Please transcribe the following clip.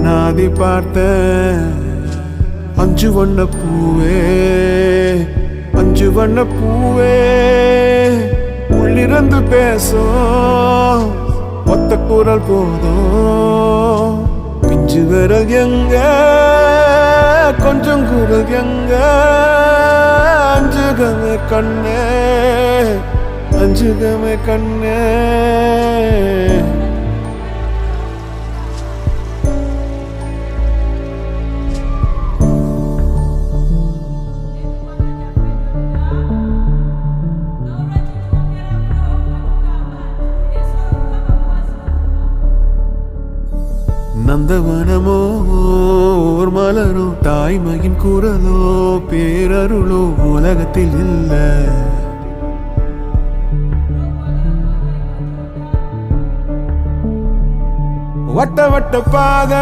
அனாதி பார்த்த அஞ்சு வண்ண பூவே, அஞ்சு வண்ண பூவே, உள்ளிருந்து பேசும் ஒத்த குரல் போதும். பிஞ்சு விரல் எங்க, கொஞ்சம் குரல் எங்க, அஞ்சுகமே கண்ணே, அஞ்சுகமே கண்ணே. நந்தவனமோ ஓர் மலரோ, தாய்மையின் குரலோ பேரருளோ உலகத்தில் இல்ல. வட்ட வட்ட பாத